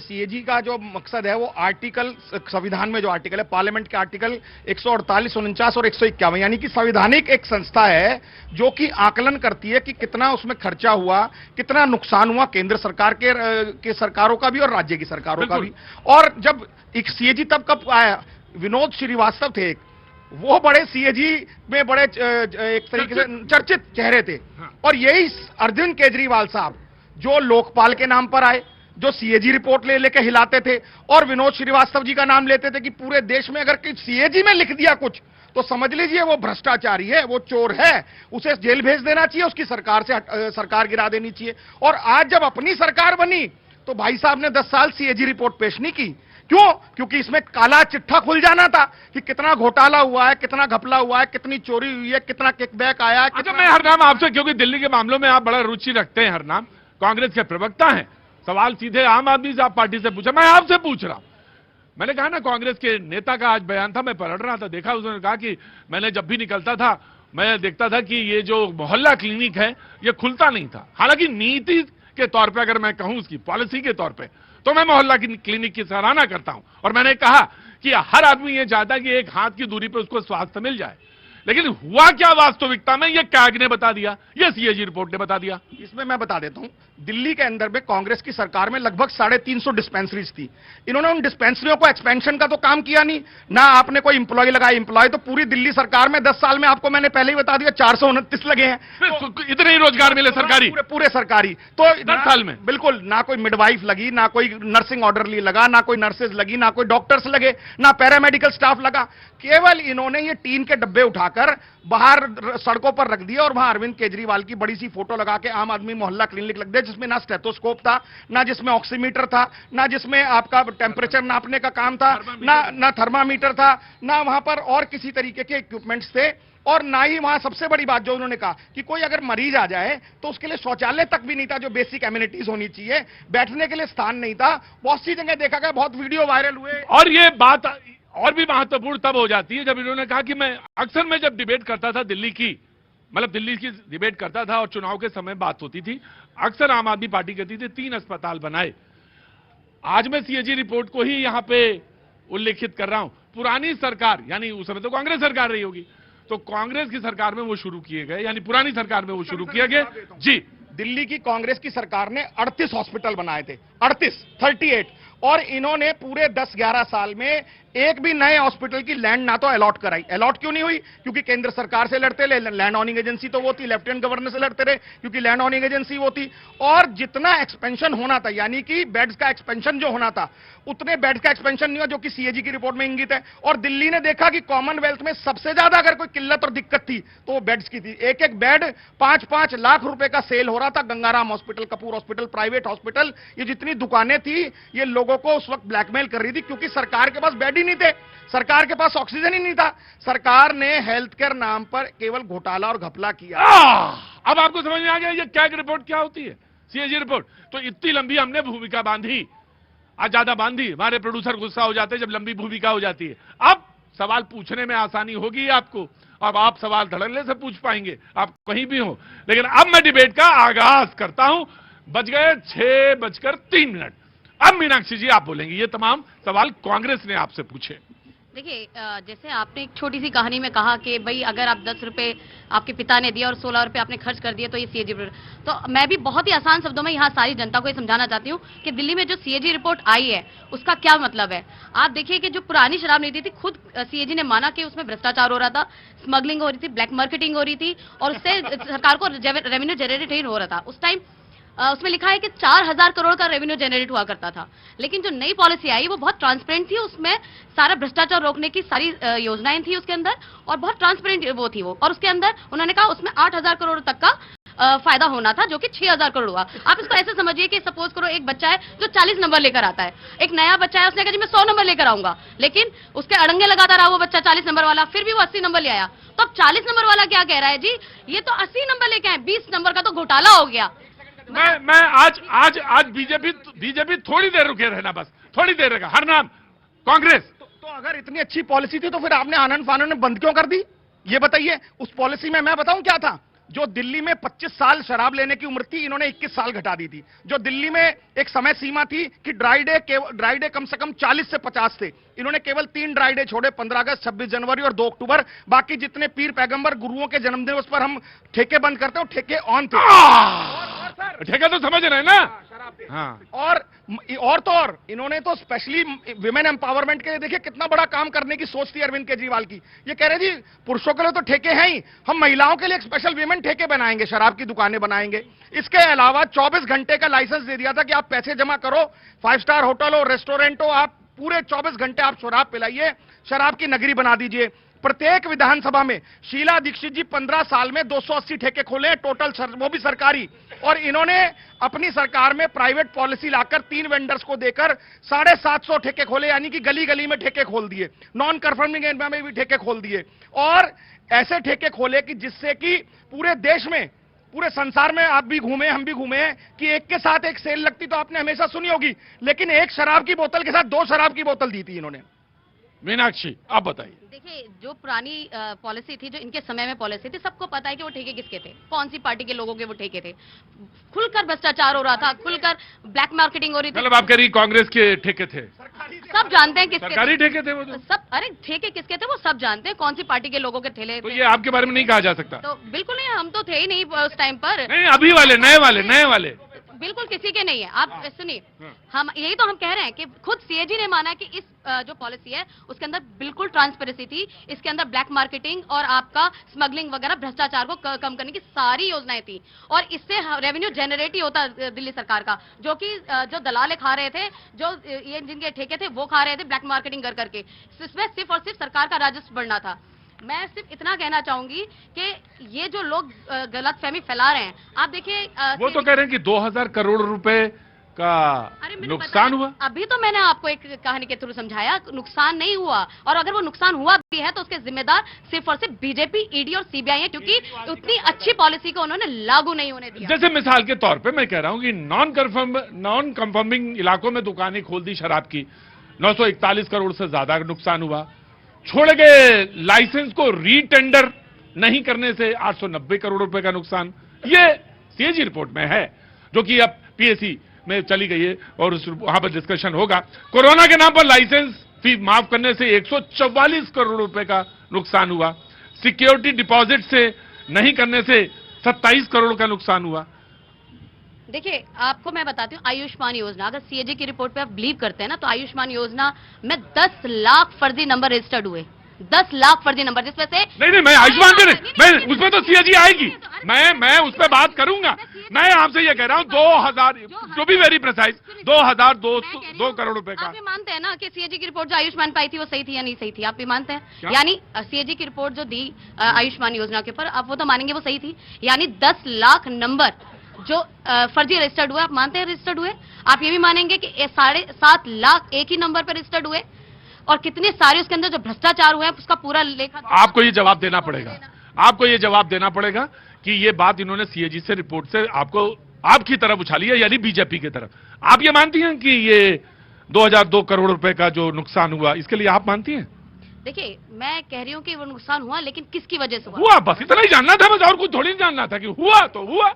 CAG का जो मकसद है वो आर्टिकल, संविधान में जो आर्टिकल है, पार्लियामेंट के आर्टिकल 148, 49 और 151, यानी कि संवैधानिक एक संस्था है जो कि आकलन करती है कि कितना उसमें खर्चा हुआ, कितना नुकसान हुआ केंद्र सरकार के सरकारों का भी और राज्य की सरकारों का भी। और जब एक सीएजी तब कब आया, विनोद श्रीवास्तव थे, वो बड़े सीएजी में बड़े एक तरीके से चर्चित चेहरे थे। और यही अरविंद केजरीवाल साहब जो लोकपाल के नाम पर आए, जो सीएजी रिपोर्ट लेके हिलाते थे, और विनोद श्रीवास्तव जी का नाम लेते थे कि पूरे देश में अगर सीएजी में लिख दिया कुछ तो समझ लीजिए वो भ्रष्टाचारी है, वो चोर है, उसे जेल भेज देना चाहिए, उसकी सरकार गिरा देनी चाहिए। और आज जब अपनी सरकार बनी तो भाई साहब ने 10 साल सीएजी रिपोर्ट पेश नहीं की। क्यों? क्योंकि इसमें काला चिट्ठा खुल जाना था कि कितना घोटाला हुआ है, कितना घपला हुआ है, कितनी चोरी हुई है, कितना किकबैक आया है। अच्छा, मैं हरनाम आपसे, क्योंकि दिल्ली के मामलों में आप बड़ा रुचि रखते हैं, हरनाम कांग्रेस के प्रवक्ता हैं, सवाल सीधे आम आदमी से आप पार्टी से पूछा, मैं आपसे पूछ रहा हूं। मैंने कहा ना, कांग्रेस के नेता का आज बयान था, मैं पढ़ रहा था, देखा, उसने कहा कि मैंने जब भी निकलता था मैं देखता था कि ये जो मोहल्ला क्लिनिक है ये खुलता नहीं था। हालांकि नीति के तौर पे अगर मैं कहूं, उसकी पॉलिसी के तौर पे, तो मैं मोहल्ला क्लिनिक की सराहना करता हूं। और मैंने कहा कि हर आदमी ये चाहता है कि एक हाथ की दूरी पे उसको स्वास्थ्य मिल जाए, लेकिन हुआ क्या वास्तविकता में, ये कैग ने बता दिया, ये सीएजी रिपोर्ट ने बता दिया। इसमें मैं बता देता हूं, दिल्ली के अंदर में कांग्रेस की सरकार में लगभग 350 डिस्पेंसरीज थी। इन्होंने उन डिस्पेंसरियों को एक्सपेंशन का तो काम किया नहीं, ना आपने कोई इंप्लॉय लगाया। इंप्लॉय तो पूरी दिल्ली सरकार में 10 साल में, आपको मैंने पहले ही बता दिया, 429 लगे हैं। तो इतने ही रोजगार मिले सरकारी, पूरे सरकारी। तो 10 साल में बिल्कुल ना कोई मिडवाइफ लगी, ना कोई नर्सिंग ऑर्डरली लगा, ना कोई नर्सेज लगी, ना कोई डॉक्टर्स लगे, ना पैरामेडिकल स्टाफ लगा। केवल इन्होंने ये टीन के डब्बे उठाकर बाहर सड़कों पर रख दिया और वहां अरविंद केजरीवाल की बड़ी सी फोटो लगा के आम आदमी मोहल्ला क्लिनिक लग दिया, जिसमें ना स्टेथोस्कोप था, ना जिसमें ऑक्सीमीटर था, ना जिसमें आपका टेम्परेचर नापने का काम था, ना थर्मामीटर था, ना वहां पर और किसी तरीके के इक्विपमेंट्स थे। और ना ही वहां सबसे बड़ी बात जो उन्होंने कहा कि कोई अगर मरीज आ जाए तो उसके लिए शौचालय तक भी नहीं था, जो बेसिक एमिनिटीज होनी चाहिए, बैठने के लिए स्थान नहीं था। बहुत सी जगह देखा गया, बहुत वीडियो वायरल हुए। और ये बात और भी महत्वपूर्ण तब हो जाती है जब इन्होंने कहा कि मैं जब डिबेट करता था दिल्ली की डिबेट करता था और चुनाव के समय बात होती थी, अक्सर आम आदमी पार्टी कहती थी 3 अस्पताल बनाए। आज मैं सीएजी रिपोर्ट को ही यहां पे उल्लेखित कर रहा हूं। पुरानी सरकार, यानी उस समय तो कांग्रेस सरकार रही होगी, तो कांग्रेस की सरकार में वो शुरू किए गए, यानी पुरानी सरकार में वो शुरू किए गए। जी, दिल्ली की कांग्रेस की सरकार ने 38 हॉस्पिटल बनाए थे, 38, और इन्होंने पूरे 10-11 साल में एक भी नए हॉस्पिटल की लैंड ना तो अलॉट कराई। अलॉट क्यों नहीं हुई? क्योंकि केंद्र सरकार से लड़ते रहे, लैंड ऑनिंग एजेंसी तो वो थी, लेफ्टिनेंट गवर्नर से लड़ते रहे क्योंकि लैंड ऑनिंग एजेंसी वो थी। और जितना एक्सपेंशन होना था, यानी कि बेड्स का एक्सपेंशन जो होना था, उतने बेड्स का एक्सपेंशन नहीं हुआ, जो कि सीएजी की रिपोर्ट में इंगित है। और दिल्ली ने देखा कि कॉमनवेल्थ में सबसे ज्यादा अगर कोई किल्लत और दिक्कत थी तो वो बेड्स की थी। एक बेड 5-5 लाख रुपए का सेल हो रहा था। Gangaram hospital, Kapoor hospital, private hospital, ये जितनी दुकानें थी, ये लोगों को उस वक्त ब्लैकमेल कर रही थी, क्योंकि सरकार के पास बेड ही नहीं थे, सरकार के पास ऑक्सीजन ही नहीं था। सरकार ने हेल्थ केयर नाम पर केवल घोटाला और घपला किया। अब आपको समझ में आ गया ये कैग रिपोर्ट क्या होती है, सीएजी रिपोर्ट। तो इतनी लंबी हमने भूमिका बांधी, आज ज्यादा बांधी, हमारे प्रोड्यूसर गुस्सा हो जाते हैं जब लंबी भूमिका हो जाती है। अब सवाल पूछने में आसानी होगी आपको, अब आप सवाल धड़ल्ले से पूछ पाएंगे, आप कहीं भी हो। लेकिन अब मैं डिबेट का आगाज करता हूं। बज गए 6:03। अब मीनाक्षी जी आप बोलेंगे, ये तमाम सवाल कांग्रेस ने आपसे पूछे। देखिए, जैसे आपने एक छोटी सी कहानी में कहा कि भाई अगर आप 10 रुपए आपके पिता ने दिए और 16 रुपए आपने खर्च कर दिए तो ये सीएजी रिपोर्ट। तो मैं भी बहुत ही आसान शब्दों में यहाँ सारी जनता को ये समझाना चाहती हूँ कि दिल्ली में जो सीएजी रिपोर्ट आई है उसका क्या मतलब है। आप देखिए कि जो पुरानी शराब नीति थी, खुद सीएजी ने माना कि उसमें भ्रष्टाचार हो रहा था, स्मगलिंग हो रही थी, ब्लैक मार्केटिंग हो रही थी, और उससे सरकार को रेवेन्यू जनरेट हो रहा था। उस टाइम उसमें लिखा है कि 4000 करोड़ का रेवेन्यू जनरेट हुआ करता था। लेकिन जो नई पॉलिसी आई वो बहुत ट्रांसपेरेंट थी, उसमें सारा भ्रष्टाचार रोकने की सारी योजनाएं थी उसके अंदर, और बहुत ट्रांसपेरेंट वो थी वो। और उसके अंदर उन्होंने कहा उसमें 8000 करोड़ तक का फायदा होना था, जो कि 6000 करोड़ हुआ। आप इसको ऐसे समझिए कि सपोज करो एक बच्चा है जो 40 नंबर लेकर आता है, एक नया बच्चा है, उसने कहा जी मैं 100 नंबर लेकर आऊंगा, लेकिन उसके अड़ंगे लगाता रहा वो बच्चा 40 नंबर वाला, फिर भी वो 80 नंबर ले आया। तो अब 40 नंबर वाला क्या कह रहा है जी, ये तो 80 नंबर लेके आए, 20 नंबर का तो घोटाला हो गया। मैं आज बीजेपी थोड़ी देर रुके रहना, बस थोड़ी देर रहेगा। हरनाम, कांग्रेस तो अगर इतनी अच्छी पॉलिसी थी तो फिर आपने आनंद फानन में बंद क्यों कर दी, ये बताइए। उस पॉलिसी में मैं बताऊं क्या था, जो दिल्ली में 25 साल शराब लेने की उम्र थी, इन्होंने 21 साल घटा दी थी। जो दिल्ली में एक समय सीमा थी कि ड्राई डे कम से कम 40 से 50 थे, इन्होंने केवल 3 ड्राई डे छोड़े, 15 अगस्त, 26 जनवरी और 2 अक्टूबर। बाकी जितने पीर पैगंबर गुरुओं के जन्मदिन उस पर हम ठेके बंद करते हैं, ठेके ऑन थे। ठेका तो समझ रहे हैं ना। हाँ। और तो और इन्होंने तो स्पेशली विमेन एम्पावरमेंट के लिए देखिए कितना बड़ा काम करने की सोच थी अरविंद केजरीवाल की। ये कह रहे जी पुरुषों के लिए तो ठेके हैं ही, हम महिलाओं के लिए एक स्पेशल विमेन ठेके बनाएंगे, शराब की दुकानें बनाएंगे। इसके अलावा 24 घंटे का लाइसेंस दे दिया था कि आप पैसे जमा करो, 5 स्टार होटल हो, रेस्टोरेंट हो, आप पूरे 24 घंटे आप शराब पिलाइए, शराब की नगरी बना दीजिए। प्रत्येक विधानसभा में शीला दीक्षित जी 15 साल में 280 ठेके खोले टोटल, वो भी सरकारी। और इन्होंने अपनी सरकार में प्राइवेट पॉलिसी लाकर 3 वेंडर्स को देकर 750 ठेके खोले, यानी कि गली गली में ठेके खोल दिए, नॉन कंफर्मिंग एरिया में भी ठेके खोल दिए। और ऐसे ठेके खोले कि जिससे कि पूरे देश में, पूरे संसार में आप भी घूमे, हम भी घूमे, कि एक के साथ एक सेल लगती तो आपने हमेशा सुनी होगी, लेकिन एक शराब की बोतल के साथ 2 शराब की बोतल दी थी इन्होंने। मीनाक्षी आप बताइए। देखिए, जो पुरानी पॉलिसी थी, जो इनके समय में पॉलिसी थी, सबको पता है कि वो ठेके किसके थे, कौन सी पार्टी के लोगों के वो ठेके थे। खुलकर भ्रष्टाचार हो रहा था, खुलकर ब्लैक मार्केटिंग हो रही थी। मतलब आप कह रही कांग्रेस के ठेके थे? सब जानते हैं किसके सरकारी ठेके थे वो तो। सब, अरे ठेके किसके थे वो सब जानते हैं, कौन सी पार्टी के लोगों के ठेले तो थे। ये आपके बारे में नहीं कहा जा सकता? तो बिल्कुल नहीं, हम तो थे ही नहीं उस टाइम पर। नहीं, अभी वाले नए वाले बिल्कुल किसी के नहीं है। आप सुनिए, हम यही तो हम कह रहे हैं कि खुद सीएजी ने माना कि इस जो पॉलिसी है उसके अंदर बिल्कुल ट्रांसपेरेंसी थी, इसके अंदर ब्लैक मार्केटिंग और आपका स्मगलिंग वगैरह, भ्रष्टाचार को कम करने की सारी योजनाएं थी। और इससे रेवेन्यू जनरेट ही होता दिल्ली सरकार का, जो कि जो दलाले खा रहे थे, जो ये जिनके ठेके थे वो खा रहे थे ब्लैक मार्केटिंग कर करके। इसमें सिर्फ और सिर्फ सरकार का राजस्व बढ़ना था। मैं सिर्फ इतना कहना चाहूंगी कि ये जो लोग गलतफहमी फैला रहे हैं, आप देखिए वो तो कह रहे हैं कि 2000 करोड़ रुपए का नुकसान हुआ। अभी तो मैंने आपको एक कहानी के थ्रू समझाया, नुकसान नहीं हुआ। और अगर वो नुकसान हुआ भी है तो उसके जिम्मेदार सिर्फ और सिर्फ बीजेपी, ईडी और सीबीआई है, क्योंकि उतनी अच्छी पॉलिसी को उन्होंने लागू नहीं होने दिया। जैसे मिसाल के तौर पे मैं कह रहा हूं कि नॉन कंफर्मिंग इलाकों में दुकानें खोल दी शराब की, 941 करोड़ से ज्यादा नुकसान हुआ। छोड़े गए लाइसेंस को रीटेंडर नहीं करने से 890 करोड़ रुपए का नुकसान, ये सीएजी रिपोर्ट में है, जो कि अब पीएसी में चली गई है और वहां पर डिस्कशन होगा। कोरोना के नाम पर लाइसेंस फी माफ करने से 144 करोड़ रुपए का नुकसान हुआ। सिक्योरिटी डिपॉजिट से नहीं करने से 27 करोड़ का नुकसान हुआ। देखिए, आपको मैं बताती हूँ, आयुष्मान योजना, अगर सीएजी की रिपोर्ट पे आप बिलीव करते हैं ना, तो आयुष्मान योजना में 10 लाख फर्जी नंबर रजिस्टर्ड हुए, 10 लाख फर्जी नंबर, जिसमें से नहीं, मैं आयुष्मान पे नहीं, मैं उसमें तो सीएजी आएगी, मैं उस पर बात करूंगा। मैं आपसे ये कह रहा हूँ 2000, to be very precise, 2202 crore रुपए का। आप भी मानते हैं ना कि सीएजी की रिपोर्ट जो आयुष्मान पे आई थी वो सही थी या नहीं सही थी? आप भी मानते हैं? यानी सीएजी की रिपोर्ट जो दी आयुष्मान योजना के ऊपर, आप वो तो मानेंगे वो सही थी। यानी 10 लाख नंबर जो फर्जी रजिस्टर्ड हुए, आप मानते हैं रजिस्टर्ड हुए? आप ये भी मानेंगे कि 7.5 लाख एक ही नंबर पर रजिस्टर्ड हुए, और कितने सारे उसके अंदर जो भ्रष्टाचार हुए हैं उसका पूरा लेखा आपको ये जवाब देना पड़ेगा। आपको ये जवाब देना पड़ेगा कि ये बात इन्होंने सीएजी से रिपोर्ट से आपको आपकी तरफ उछाली है, यानी बीजेपी की तरफ। आप ये मानती हैं कि ये 2002 करोड़ रुपए का जो नुकसान हुआ, इसके लिए आप मानती हैं? देखिए, मैं कह रही हूँ कि वो नुकसान हुआ, लेकिन किसकी वजह से हुआ? बस इतना ही जानना था, बस और कुछ थोड़ी जानना था कि हुआ तो हुआ।